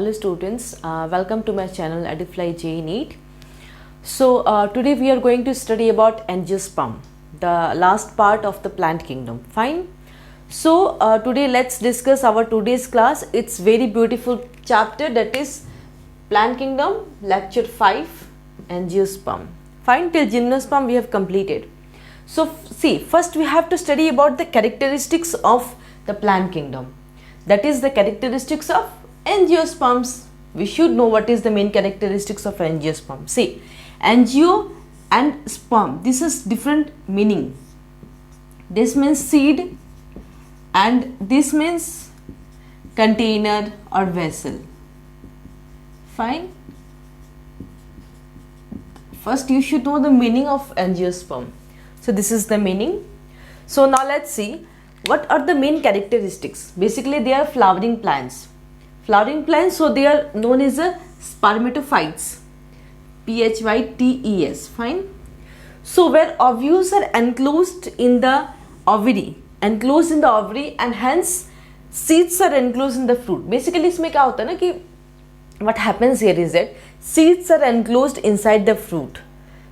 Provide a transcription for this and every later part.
Hello students, welcome to my channel Edifly J NEET. So today we are going to study about angiosperm, the last part of the plant kingdom. Fine. So today let's discuss our today's class. It's very beautiful chapter, that is plant kingdom, lecture 5, angiosperm. Fine, till gymnosperm we have completed. So see, first we have to study about the characteristics of the plant kingdom. That is the characteristics of angiosperms. We should know what is the main characteristics of angiosperm. See, angio and sperm, this is different meaning. This means seed and this means container or vessel. Fine. First you should know the meaning of angiosperm. So this is the meaning. So now let's see what are the main characteristics. Basically they are flowering plants. Flowering plants, so they are known as spermatophytes. PHYTES. Fine. So where ovules are enclosed in the ovary, and hence seeds are enclosed in the fruit. Basically इसमें क्या होता है ना कि what happens here is that seeds are enclosed inside the fruit.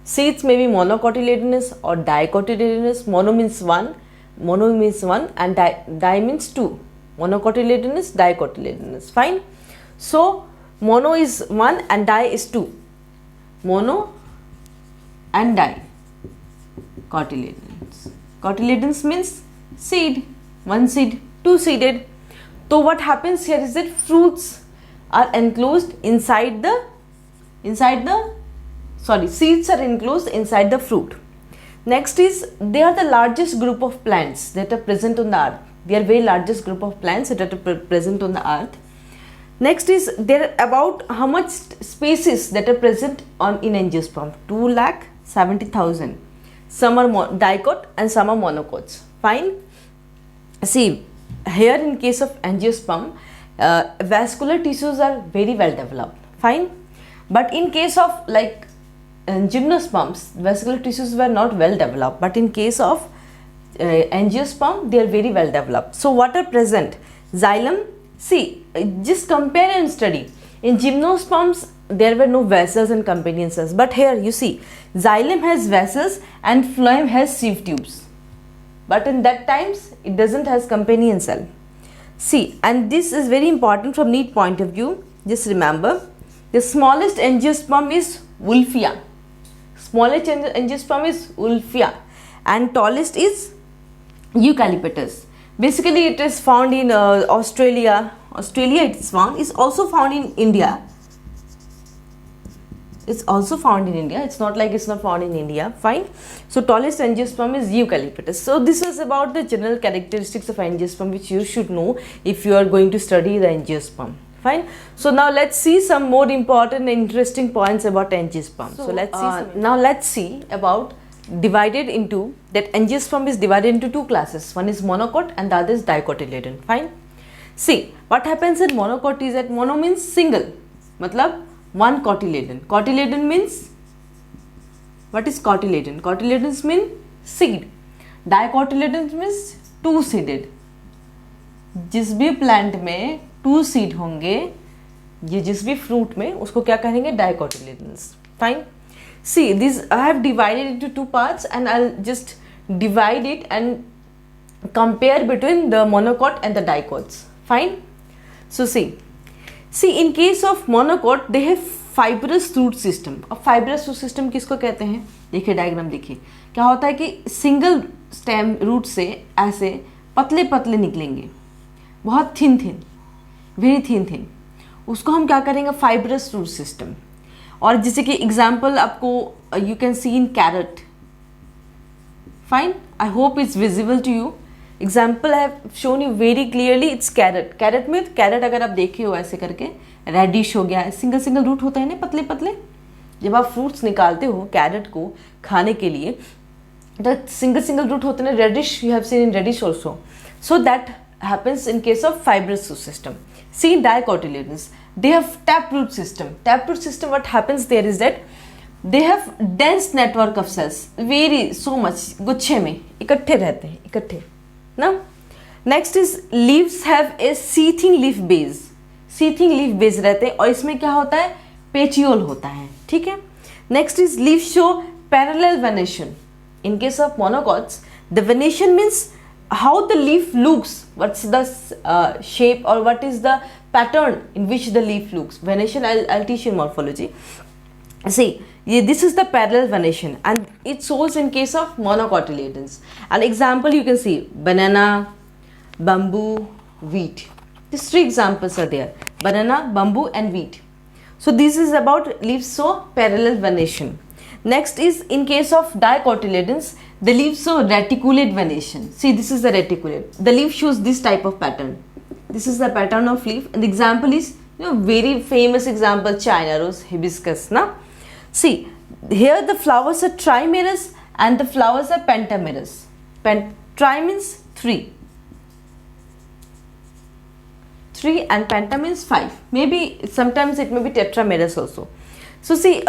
Seeds may be monocotyledonous or dicotyledonous. Mono means one and di means two. Monocotyledonous, dicotyledonous. Fine. So mono is 1 and di is 2. Mono and di. Cotyledons. Cotyledons means seed. One seed, two seeded. So what happens here is that fruits are enclosed seeds are enclosed inside the fruit. Next is, they are the largest group of plants that are present on the earth. They are very largest group of plants that are present on the earth. Next is, there are about how much species that are present in angiosperm? 2,70,000. Some are dicot and some are monocots. Fine. See, here in case of angiosperm, vascular tissues are very well developed. Fine. But in case of like gymnosperms, vascular tissues were not well developed. But in case of angiosperm, they are very well developed. So what are present? Xylem. See, just compare and study. In gymnosperms, there were no vessels and companion cells. But here you see, xylem has vessels and phloem has sieve tubes. But in that times, it doesn't has companion cell. See, and this is very important from NEET point of view. Just remember, the smallest angiosperm is Wolffia. Smallest angiosperm is Wolffia. And tallest is Eucalyptus. Basically, it is found in Australia. It is found. It's also found in India. It's also found in India. It's not like it's not found in India. Fine. So tallest angiosperm is Eucalyptus. So this was about the general characteristics of angiosperm, which you should know if you are going to study the angiosperm. Fine. So now let's see some more important and interesting points about angiosperm. So let's see. Now let's see about that angiosperm is divided into two classes. One is monocot and the other is dicotyledon. Fine. See, what happens in monocot is that mono means single. Matlab one cotyledon. Cotyledon means, what is cotyledon? Cotyledons mean seed. Dicotyledon means two seeded. जिस भी plant में to seed होंगे, ये जिस भी fruit में, उसको क्या कहेंगे? Dicotyledons. Fine. See, this I have divided into two parts and I'll just divide it and compare between the monocot and the dicots. Fine. So see, in case of monocot, they have fibrous root system. अब fibrous root system किसको कहते हैं? देखिए diagram देखिए. क्या होता है कि सिंगल स्टेम रूट से ऐसे पतले पतले निकलेंगे, बहुत थिन, वेरी थिन. उसको हम क्या करेंगे? Fibrous root system. और जैसे कि एग्जाम्पल आपको you can see in carrot. Fine. I hope it's visible to you. Example I have shown you very clearly. It's carrot. Carrot में कैरेट अगर आप देखे हो ऐसे करके रेडिश हो गया, सिंगल रूट होता है ना, पतले पतले. जब आप फ्रूट्स निकालते हो कैरेट को खाने के लिए, तो सिंगल रूट होते हैं, radish. You have seen in radish also. So that happens in case of fibrous root system. See, dicotyledons, they have taproot system. Taproot system, what happens there is that they have dense network of cells, very so much, गुच्छे में इकट्ठे रहते हैं, इकट्ठे ना. Next is leaves have a sheathing leaf base. Seething leaf base रहते हैं और इसमें क्या होता है, पेटियोल होता है, ठीक है। Next is leaf show parallel venation. In case of monocots, the venation means how the leaf looks, what's the shape or what is the pattern in which the leaf looks. Venation, I'll teach you morphology. See, this is the parallel venation and it shows in case of monocotyledons. An example you can see, banana, bamboo, wheat. These three examples are there, banana, bamboo and wheat. So this is about leaves show parallel venation. Next is in case of dicotyledons, the leaves show reticulate venation. See, this is the reticulate. The leaf shows this type of pattern. This is the pattern of leaf, and the example is, very famous example, China rose, hibiscus. Na, see, here the flowers are trimerous and the flowers are pentamerous. Tri means 3 and penta means 5. Maybe sometimes it may be tetramerous also. So see,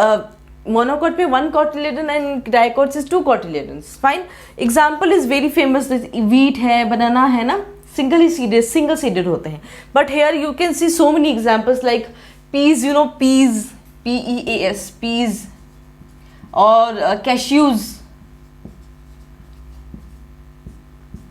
monocot पे 1 cotyledon and dicots is 2 cotyledons. Fine. Example is very famous. Wheat है, banana है ना, single seeded होते हैं. But here you can see so many examples like peas. Peas, PEAS, peas, or cashews.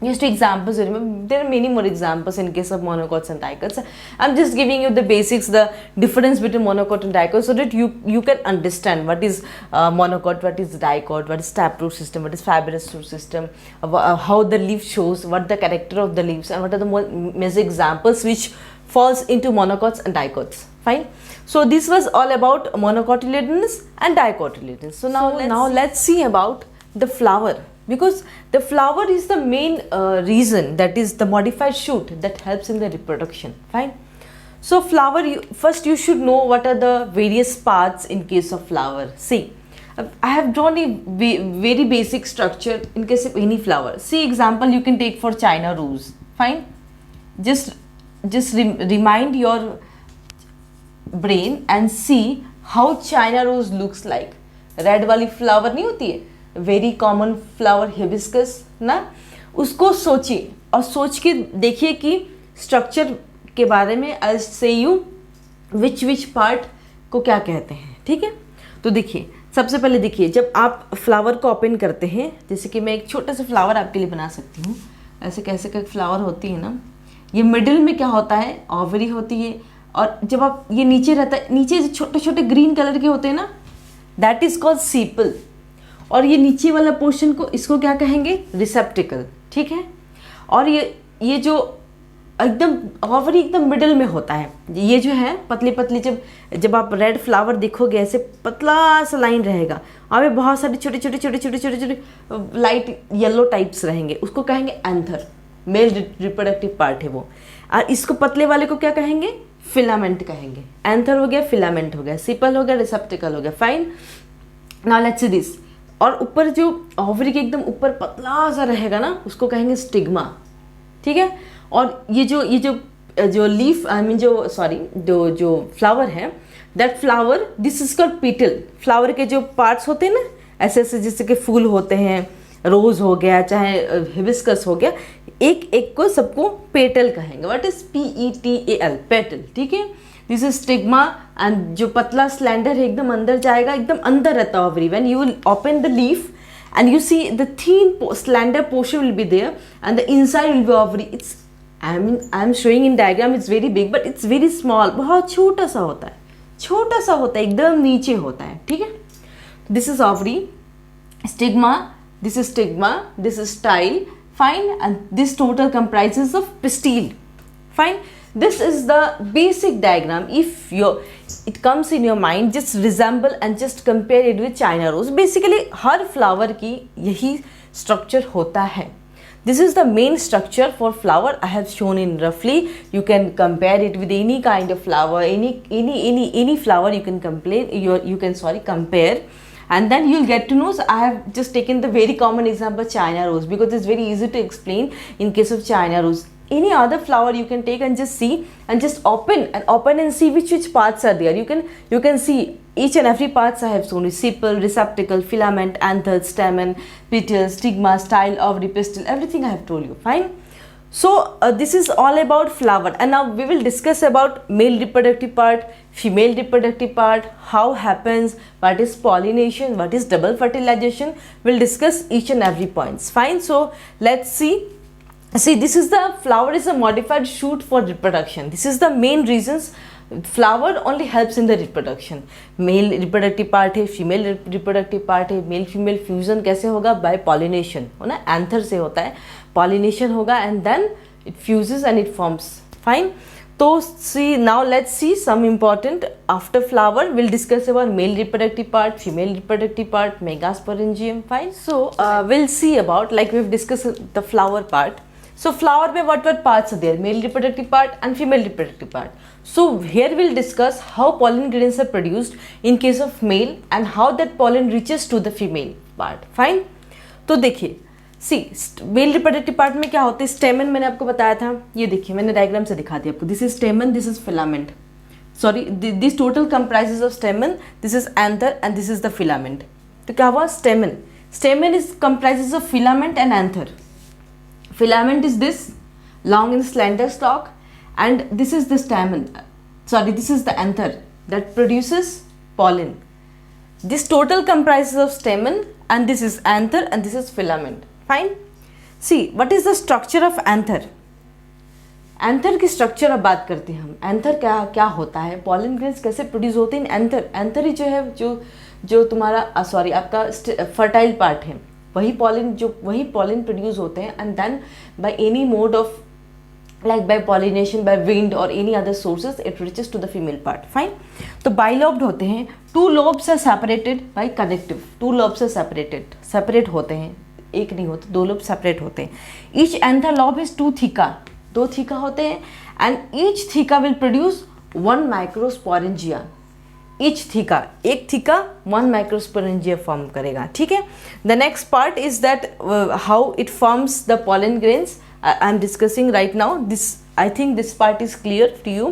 Just examples. There are many more examples in case of monocots and dicots. I'm just giving you the basics, the difference between monocot and dicot, so that you can understand what is monocot, what is dicot, what is taproot system, what is fibrous root system, how the leaf shows, what the character of the leaves, and what are the major examples which falls into monocots and dicots. Fine. So this was all about monocotyledons and dicotyledons. So now let's see about the flower. Because the flower is the main reason, that is the modified shoot that helps in the reproduction. Fine. So flower, first you should know what are the various parts in case of flower. See, I have drawn a very basic structure in case of any flower. See, example you can take for China rose. Fine. Just remind your brain and see how China rose looks like. Red वाली flower नहीं होती है, very common flower hibiscus ना, उसको सोचिए और सोच के देखिए कि स्ट्रक्चर के बारे में, आई से यू विच पार्ट को क्या कहते हैं, ठीक है। तो देखिए, सबसे पहले देखिए, जब आप फ्लावर को ओपन करते हैं, जैसे कि मैं एक छोटा सा फ्लावर आपके लिए बना सकती हूँ, ऐसे कैसे का फ्लावर होती है ना, ये मिडिल में क्या होता है, ओवरी होती है, और जब आप ये नीचे रहता है, नीचे जो छोटे छोटे ग्रीन कलर के होते हैं ना, दैट इज कॉल्ड सीपल, और ये नीचे वाला पोर्शन को, इसको क्या कहेंगे, रिसेप्टिकल, ठीक है। और ये जो एकदम ओवरी एकदम मिडिल में होता है, ये जो है पतली पतली, जब आप रेड फ्लावर देखोगे ऐसे पतला सा लाइन रहेगा, और बहुत सारे छोटे छोटे लाइट येलो टाइप्स रहेंगे, उसको कहेंगे एंथर, मेल रिप्रोडक्टिव पार्ट है वो। और इसको पतले वाले को क्या कहेंगे, फिलामेंट कहेंगे। एंथर हो गया, फिलामेंट हो गया, सिपल हो गया, रिसेप्टिकल हो गया। Fine. Now let's see this. और ऊपर जो ओवरी के एकदम ऊपर पतला सा रहेगा ना, उसको कहेंगे स्टिग्मा, ठीक है। और ये जो लीफ, आई मीन जो फ्लावर है, that flower, this is called petal. Flower के जो पार्ट्स होते हैं ना, ऐसे ऐसे जैसे कि फूल होते हैं, रोज हो गया चाहे हिबिस्कस हो गया, एक एक को सबको पेटल कहेंगे। व्हाट इज PETAL, पेटल, ठीक है। दिस इज स्टिग्मा, एंड जो पतला स्लैंडर है एकदम अंदर जाएगा, एकदम अंदर रहता है ovary. When you will open the leaf and you see the thin slender portion will be there and the inside will be ovary. It's I'm showing in diagram, it's very big but it's very small, बहुत छोटा सा होता है, एकदम नीचे होता है, ठीक है। This is ovary, stigma, this is style, fine, and this total comprises of pistil, fine. This is the basic diagram. If it comes in your mind, just resemble and just compare it with China rose. Basically her flower की यही structure होता है. This is the main structure for flower. I have shown in roughly. You can compare it with any kind of flower, any flower you can compare, and then you'll get to know. So I have just taken the very common example China rose because it's very easy to explain in case of China rose. Any other flower you can take and just see and just open and see which parts are there. You can see each and every parts I have shown you: sepal, receptacle, filament, anther, stamen, petal, stigma, style, ovary, pistil, everything I have told you. Fine. So this is all about flower, and now we will discuss about male reproductive part, female reproductive part, how happens, what is pollination, what is double fertilization. We'll discuss each and every points. Fine. So let's see. This is the flower is a modified shoot for reproduction. This is the main reasons. Flower only helps in the reproduction. Mail reproductive part है, female reproductive part है. Male female fusion कैसे होगा? Bye pollination, हो ना, anther से होता है, pollination होगा and then it fuses and it forms. Fine. तो see now let's see some important after flower. Will discuss about male reproductive part, female reproductive part, megasporangium. Fine. So will see about like we have discuss the flower part. So flower में what parts are there? Male reproductive part and female reproductive part. So here we'll discuss how pollen grains are produced in case of male and how that pollen reaches to the female part. Fine. तो देखिए, see male reproductive part में क्या होता है? Stamen मैंने आपको बताया था, ये देखिए मैंने डायग्राम से दिखा दिया आपको. This is stamen, this is filament. Sorry, this total comprises of stamen. This is anther and this is the filament. तो क्या हुआ? Stamen. Stamen is comprises of filament and anther. Filament is this long and slender stalk, and this is the stamen. Sorry, this is the anther that produces pollen. This total comprises of stamen, and this is anther, and this is filament. Fine. See, what is the structure of anther? Anther की structure अब बात करते हैं हम. Anther क्या क्या होता है? पॉलन ग्रेन्स कैसे प्रोड्यूस होते हैं? एंथर, एंथर ही जो है जो तुम्हारा सॉरी आपका फर्टाइल पार्ट है, वही पॉलन प्रोड्यूस होते हैं and then by any mode of like by pollination, by wind or any other sources it reaches to the female part. Fine. तो bilobed होते हैं. Two lobes are separated by connective. Two lobes are separate होते हैं, एक नहीं होते, दो lobe separate होते हैं. Each anther lobe is 2 theca. 2 theca होते हैं and each theca will produce 1 microsporangia. Each theca, एक theca 1 microsporangia form करेगा. ठीक है. The next part is that how it forms the pollen grains. I am discussing right now. This, I think this part is clear to you.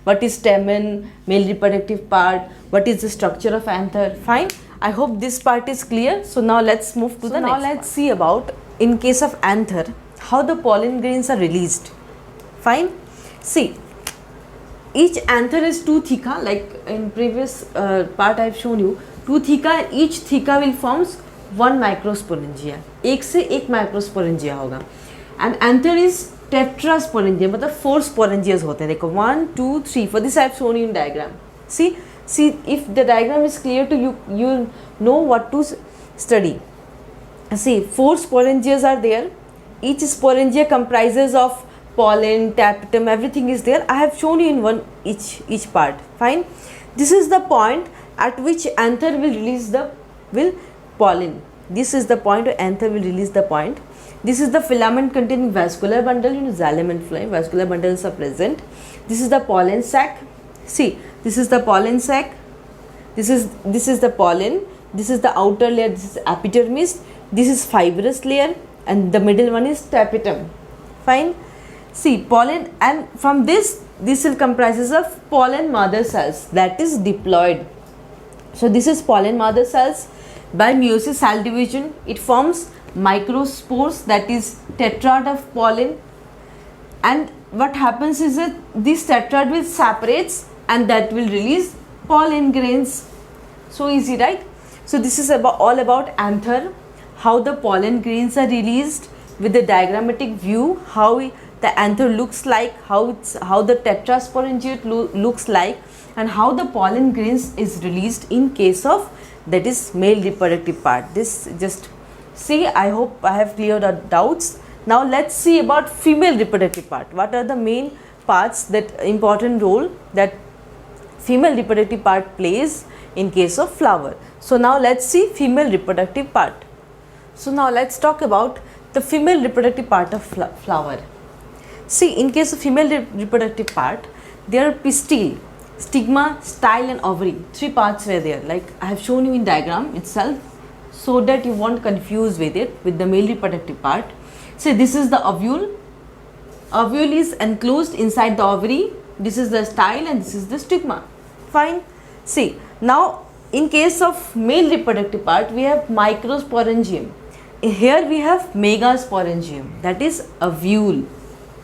What is stamen, male reproductive part, what is the structure of anther. Fine. I hope this part is clear. So now let's move to the next. Now let's see about, in case of anther, how the pollen grains are released. Fine. See, each anther is 2 theca, like in previous part I have shown you 2 theca, and each theca will forms 1 microsporangia. एक से एक microsporangia होगा. And anther is tetrasporangia, मतलब 4 sporangias होते हैं. देखो 1 2 3. For this I have shown you in diagram. See if the diagram is clear to you, you know what to study. See, 4 sporangias are there. Each sporangia comprises of pollen, tapetum, everything is there. I have shown you in one each part. Fine. This is the point at which anther will release the pollen. This is the point where anther will release the point. This is the filament containing vascular bundle, xylem and phloem. Vascular bundles are present. This is the pollen sac. See, this is the pollen sac. This is the pollen. This is the outer layer. This is epidermis. This is fibrous layer, and the middle one is tapetum. Fine. See, pollen, and from this will comprises of pollen mother cells, that is diploid. So this is pollen mother cells. By meiosis cell division, it forms microspores, that is tetrad of pollen, and what happens is that this tetrad will separates and that will release pollen grains. So easy, right? So this is all about anther, how the pollen grains are released with the diagrammatic view, how the anther looks like, how the tetrasporangiate looks like, and how the pollen grains is released in case of that is male reproductive part. This just see, I hope I have cleared our doubts. Now let's see about female reproductive part. What are the main parts, that important role that female reproductive part plays in case of flower. So now let's see female reproductive part. So now let's talk about the female reproductive part of flower. See, in case of female reproductive part, there are pistil, stigma, style and ovary. 3 parts were there, like I have shown you in diagram itself, so that you won't confuse with it with the male reproductive part. So this is the ovule. Ovule is enclosed inside the ovary. This is the style and this is the stigma. Fine. See, now in case of male reproductive part, we have microsporangium. Here we have megasporangium, that is ovule.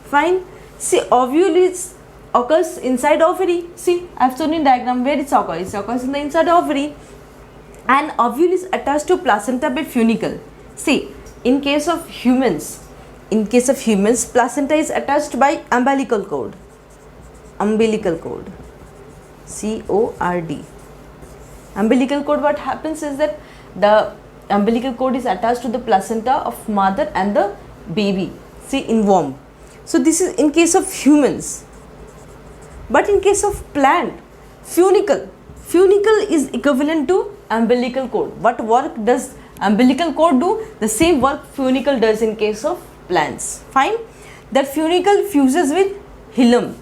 Fine. See, ovule is occurs inside ovary. See, I have shown in diagram where it occurs. It occurs in the inside ovary. And ovule is attached to placenta by funicle. See, in case of humans, placenta is attached by umbilical cord. Umbilical cord. C-O-R-D. Umbilical cord, what happens is that the umbilical cord is attached to the placenta of mother and the baby. See, in womb. So this is in case of humans. But in case of plant, funicle is equivalent to umbilical cord. What work does umbilical cord do? The same work funicle does in case of plants. Fine. That funicle fuses with hilum.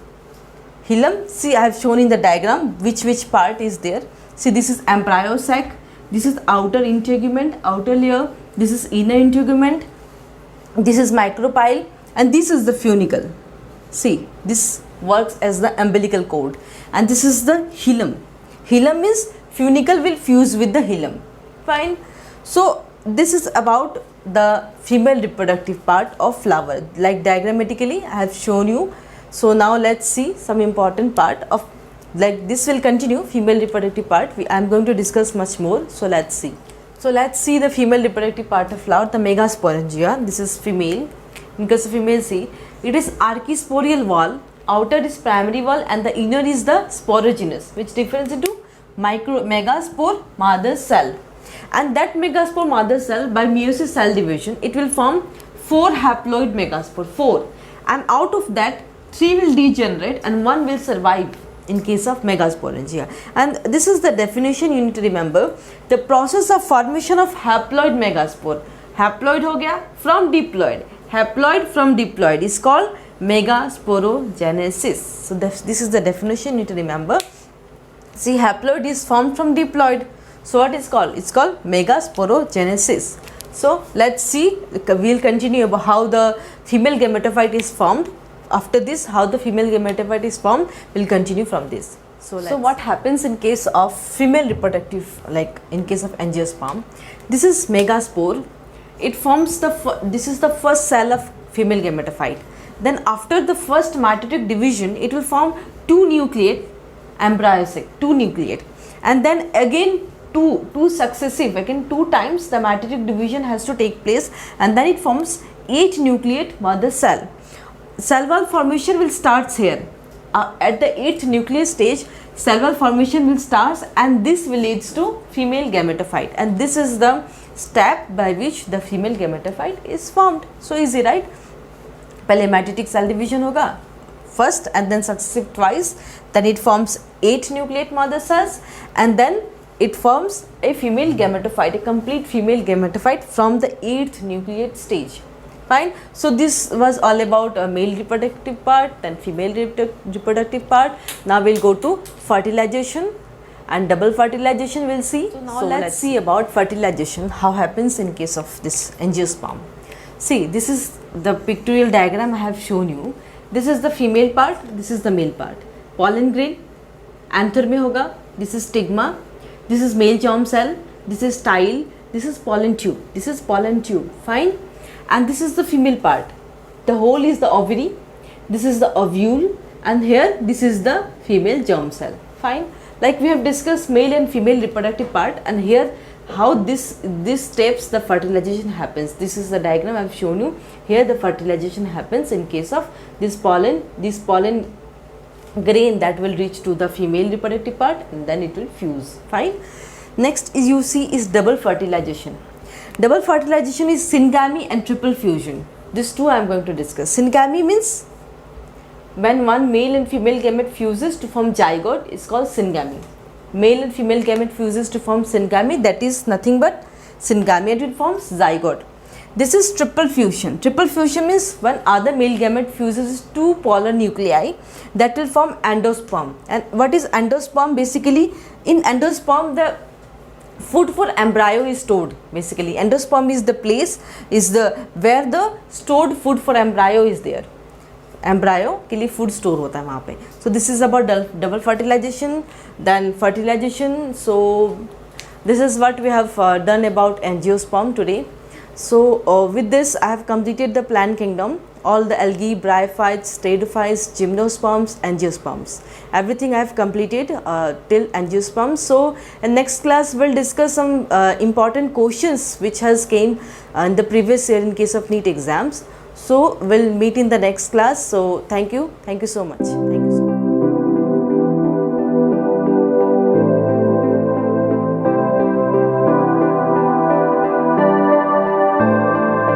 Hilum, see, I have shown in the diagram which part is there. See, this is embryo sac, this is outer integument, outer layer, this is inner integument, this is micropyle, and this is the funicle. See, this works as the umbilical cord, and this is the hilum. Hilum means funicle will fuse with the hilum. Fine. So this is about the female reproductive part of flower, like diagrammatically I have shown you. So now let's see some important part of, like this will continue, female reproductive part. I am going to discuss much more. So let's see. So let's see the female reproductive part of flower, the megasporangia. This is female. In case of female, see, it is archisporial wall. Outer is primary wall and the inner is the sporogenous, which differs into megaspore mother cell. And that megaspore mother cell, by meiosis cell division, it will form 4 haploid megaspore, 4. And out of that, 3 will degenerate and 1 will survive in case of megasporangia. And this is the definition you need to remember. The process of formation of haploid megaspore. Haploid ho gaya from diploid. Haploid from diploid is called megasporogenesis. So this is the definition you need to remember. See, haploid is formed from diploid. So what is called? It's called megasporogenesis. So let's see, we'll continue about how the female gametophyte is formed. After this, how the female gametophyte is formed, we'll continue from this. So what happens in case of female reproductive, like in case of angiosperm? This is megaspore. It forms this is the first cell of female gametophyte. Then after the first mitotic division, it will form 2 nucleate, embryo sac, 2 nucleate. And then again two successive, again 2 times the mitotic division has to take place, and then it forms 8 nucleate mother cell. Cell wall formation will start here. At the 8th nucleus stage, cell wall formation will start, and this will leads to female gametophyte. And this is the step by which the female gametophyte is formed. So easy, right? पहले mitotic cell division होगा first, and then successive twice. Then it forms 8 nucleate mother cells, and then it forms a female gametophyte, a complete female gametophyte from the 8th nucleate stage. Fine. So this was all about male reproductive part, then female reproductive part. Now we'll go to fertilization and double fertilization. We'll see. So now let's see about fertilization, how happens in case of this angiosperm. See, this is the pictorial diagram I have shown you. This is the female part, this is the male part. Pollen grain, anther mein hoga. This is stigma. This is male germ cell. This is style. This is pollen tube. This is pollen tube. Fine. And this is the female part. The whole is the ovary. This is the ovule, and here this is the female germ cell. Fine. Like we have discussed male and female reproductive part, and here how this steps the fertilization happens. This is the diagram I have shown you. Here the fertilization happens in case of this pollen grain that will reach to the female reproductive part, and then it will fuse. Fine. Next is you see is double fertilization. Double fertilization is syngamy and triple fusion. These two I am going to discuss. Syngamy means when one male and female gamete fuses to form zygote, is called syngamy. Male and female gamete fuses to form syngamy, that is nothing but syngamy, and it forms zygote. This is triple fusion. Triple fusion means when other male gamete fuses 2 polar nuclei, that will form endosperm. And what is endosperm? Basically, in endosperm the food for embryo is stored. Basically, endosperm is the place, where the stored food for embryo is there. Embryo के लिए food store होता है वहाँ पे. So this is about double fertilization. Then fertilization. So this is what we have done about angiosperm today. So with this I have completed the plant kingdom, all the algae, bryophytes, pteridophytes, gymnosperms, angiosperms. Everything I have completed till angiosperms. So in next class we'll discuss some important questions which has came in the previous year in case of NEET exams. So we'll meet in the next class. So thank you so much.